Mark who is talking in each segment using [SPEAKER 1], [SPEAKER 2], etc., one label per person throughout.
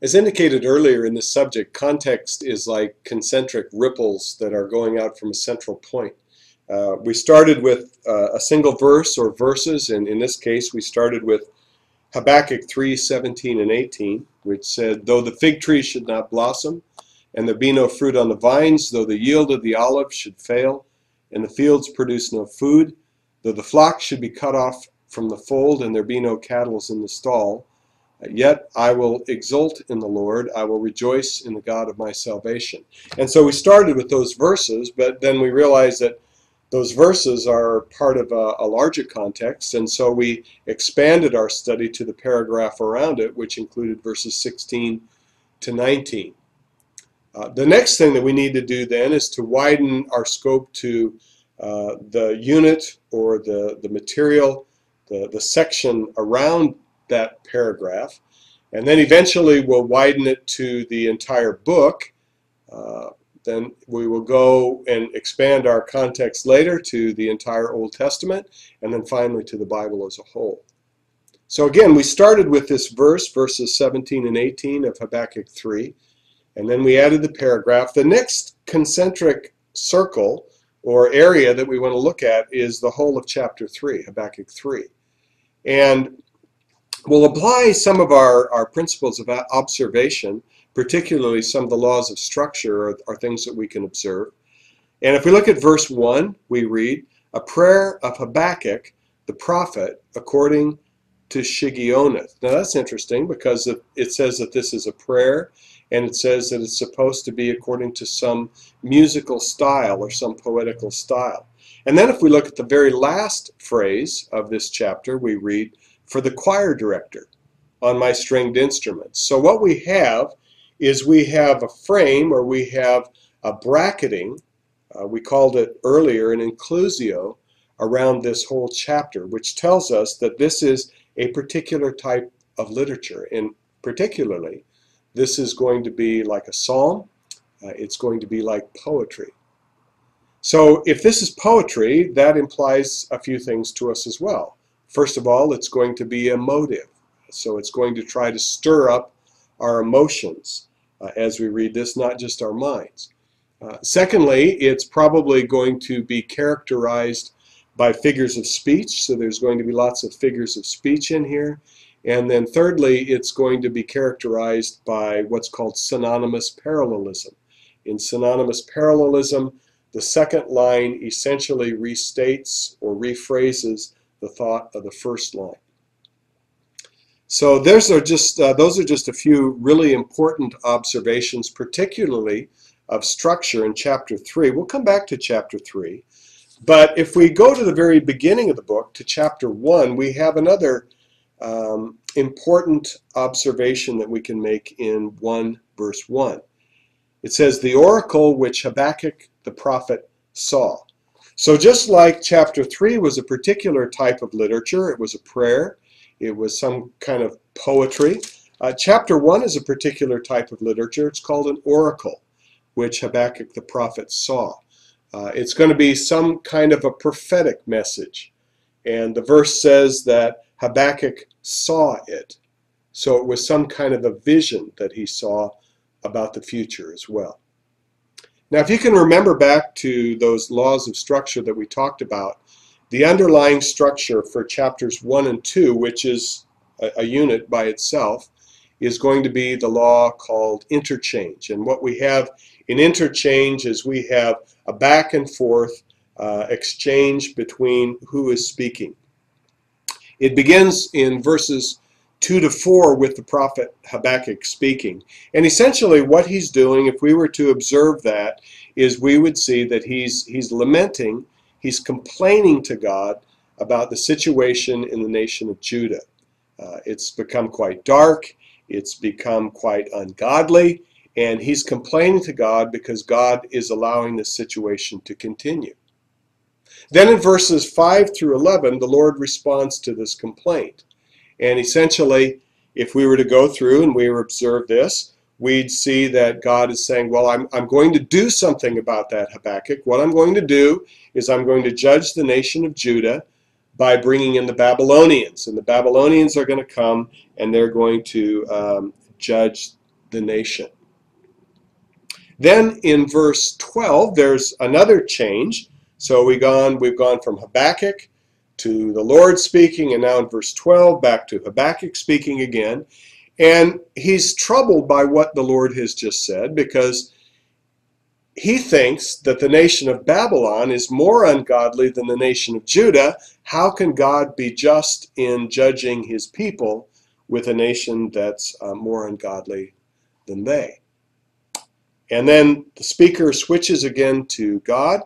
[SPEAKER 1] As indicated earlier in this subject, context is like concentric ripples that are going out from a central point. We started with a single verse or verses, and in this case we started with Habakkuk 3:17 and 18, which said, "Though the fig tree should not blossom, and there be no fruit on the vines, though the yield of the olive should fail, and the fields produce no food, though the flock should be cut off from the fold, and there be no cattle in the stall, yet I will exult in the Lord, I will rejoice in the God of my salvation." And so we started with those verses, but then we realized that those verses are part of a larger context, and so we expanded our study to the paragraph around it, which included verses 16 to 19. The next thing that we need to do then is to widen our scope to the unit or the material, the section around that paragraph, and then eventually we'll widen it to the entire book. Then we will go and expand our context later to the entire Old Testament, and then finally to the Bible as a whole. So again, we started with this verses 17 and 18 of Habakkuk 3, and then we added the paragraph. The next concentric circle or area that we want to look at is the whole of chapter 3, Habakkuk 3. And we'll apply some of our principles of observation, particularly some of the laws of structure are things that we can observe. And if we look at verse 1, we read, "A prayer of Habakkuk, the prophet, according to Shigionoth." Now that's interesting because it says that this is a prayer, and it says that it's supposed to be according to some musical style or some poetical style. And then if we look at the very last phrase of this chapter, we read, "For the choir director on my stringed instruments." So what we have is we have a frame, or we have a bracketing, we called it earlier an inclusio, around this whole chapter, which tells us that this is a particular type of literature, and particularly this is going to be like a psalm, it's going to be like poetry. So if this is poetry, that implies a few things to us as well. First of all, it's going to be emotive, so it's going to try to stir up our emotions as we read this, not just our minds. Secondly, it's probably going to be characterized by figures of speech, so there's going to be lots of figures of speech in here. And then thirdly, it's going to be characterized by what's called synonymous parallelism. In synonymous parallelism, the second line essentially restates or rephrases the thought of the first line. So those are just a few really important observations, particularly of structure in chapter 3. We'll come back to chapter 3. But if we go to the very beginning of the book, to chapter 1, we have another important observation that we can make in 1 verse 1. It says, "The oracle which Habakkuk the prophet saw." So just like chapter 3 was a particular type of literature, it was a prayer, it was some kind of poetry. Chapter 1 is a particular type of literature. It's called an oracle, which Habakkuk the prophet saw. It's going to be some kind of a prophetic message. And the verse says that Habakkuk saw it. So it was some kind of a vision that he saw about the future as well. Now, if you can remember back to those laws of structure that we talked about, the underlying structure for chapters 1 and 2, which is a unit by itself, is going to be the law called interchange. And what we have in interchange is we have a back and forth exchange between who is speaking. It begins in verses 2 to 4 with the prophet Habakkuk speaking. And essentially what he's doing, if we were to observe that, is we would see that he's lamenting, he's complaining to God about the situation in the nation of Judah. It's become quite dark, it's become quite ungodly, and he's complaining to God because God is allowing this situation to continue. Then in verses 5 through 11, the Lord responds to this complaint. And essentially, if we were to go through and we were to observe this, we'd see that God is saying, well, I'm going to do something about that, Habakkuk. What I'm going to do is I'm going to judge the nation of Judah by bringing in the Babylonians. And the Babylonians are going to come and they're going to judge the nation. Then in verse 12, there's another change. So we've gone from Habakkuk to the Lord speaking, and now in verse 12, back to Habakkuk speaking again. And he's troubled by what the Lord has just said, because he thinks that the nation of Babylon is more ungodly than the nation of Judah. How can God be just in judging his people with a nation that's more ungodly than they? And then the speaker switches again to God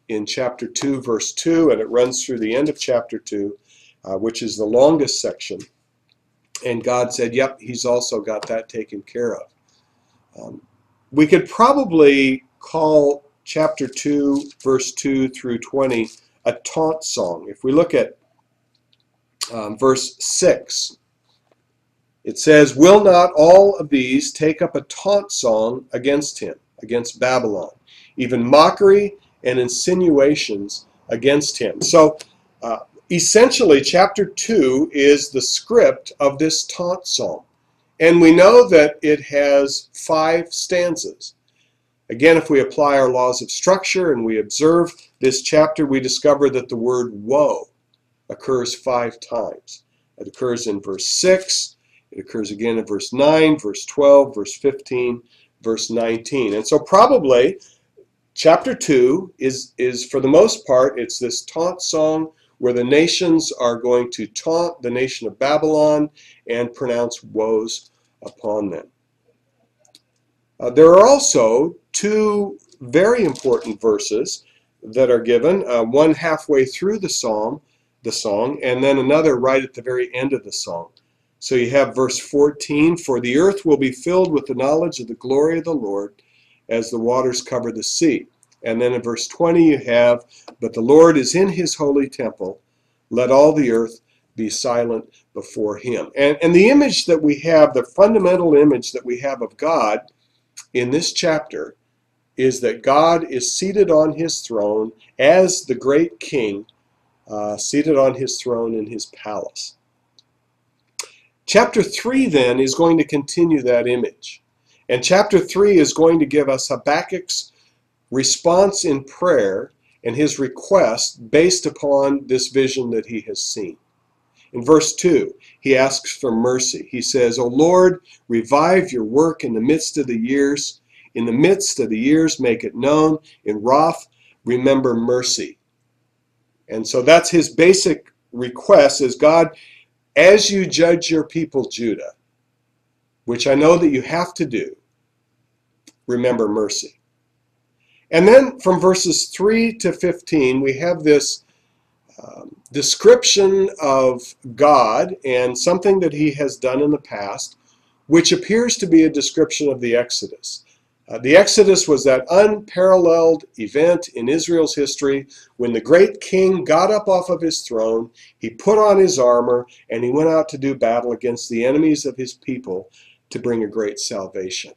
[SPEAKER 1] in chapter 2, verse 2, and it runs through the end of chapter 2, which is the longest section. And God said, yep, he's also got that taken care of. We could probably call chapter 2, verse 2 through 20 a taunt song. If we look at verse 6, it says, will not all of these take up a taunt song against him, against Babylon, even mockery and insinuations against him? So essentially, chapter 2 is the script of this taunt song. And we know that it has 5 stanzas. Again, if we apply our laws of structure and we observe this chapter, we discover that the word woe occurs 5 times. It occurs in verse 6. It occurs again in verse 9, verse 12, verse 15, verse 19. And so probably chapter 2 is for the most part, it's this taunt song where the nations are going to taunt the nation of Babylon and pronounce woes upon them. There are also 2 very important verses that are given, one halfway through the song, and then another right at the very end of the song. So you have verse 14, for the earth will be filled with the knowledge of the glory of the Lord as the waters cover the sea. And then in verse 20 you have, but the Lord is in his holy temple, let all the earth be silent before him. And the image that we have, the fundamental image that we have of God in this chapter, is that God is seated on his throne as the great king, seated on his throne in his palace. Chapter 3 then is going to continue that image. And chapter 3 is going to give us Habakkuk's response in prayer and his request based upon this vision that he has seen. In verse 2, he asks for mercy. He says, O Lord, revive your work in the midst of the years. In the midst of the years, make it known. In wrath, remember mercy. And so that's his basic request, is God, as you judge your people, Judah, which I know that you have to do, remember mercy. And then from verses 3 to 15, we have this description of God and something that he has done in the past, which appears to be a description of the Exodus. The Exodus was that unparalleled event in Israel's history when the great king got up off of his throne, he put on his armor, and he went out to do battle against the enemies of his people to bring a great salvation.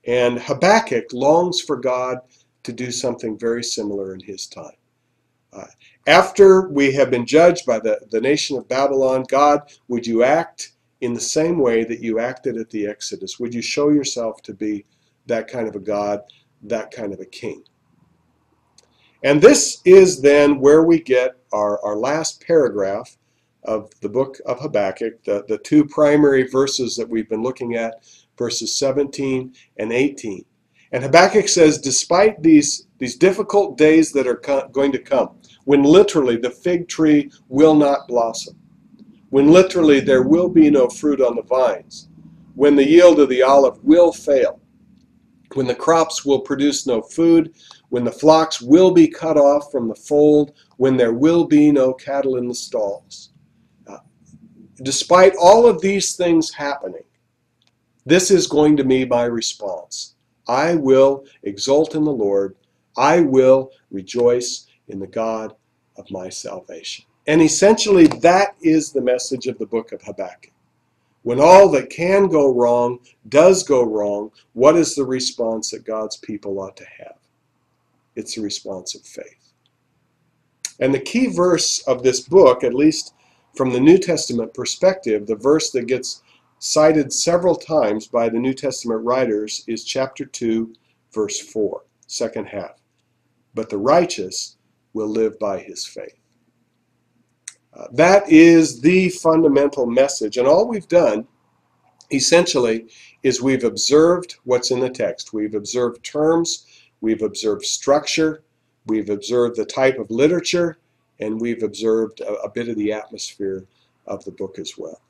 [SPEAKER 1] And Habakkuk longs for God to do something very similar in his time. After we have been judged by the nation of Babylon, God, would you act in the same way that you acted at the Exodus? Would you show yourself to be that kind of a God, that kind of a king? And this is then where we get our last paragraph of the book of Habakkuk, the 2 primary verses that we've been looking at, verses 17 and 18. And Habakkuk says, despite these difficult days that are going to come, when literally the fig tree will not blossom, when literally there will be no fruit on the vines, when the yield of the olive will fail, when the crops will produce no food, when the flocks will be cut off from the fold, when there will be no cattle in the stalls. Despite all of these things happening, this is going to be my response. I will exult in the Lord. I will rejoice in the God of my salvation. And essentially, that is the message of the book of Habakkuk. When all that can go wrong does go wrong, what is the response that God's people ought to have? It's a response of faith. And the key verse of this book, at least from the New Testament perspective, the verse that gets cited several times by the New Testament writers is chapter 2, verse 4, second half. But the righteous will live by his faith. That is the fundamental message. And all we've done, essentially, is we've observed what's in the text. We've observed terms, we've observed structure, we've observed the type of literature, and we've observed a bit of the atmosphere of the book as well.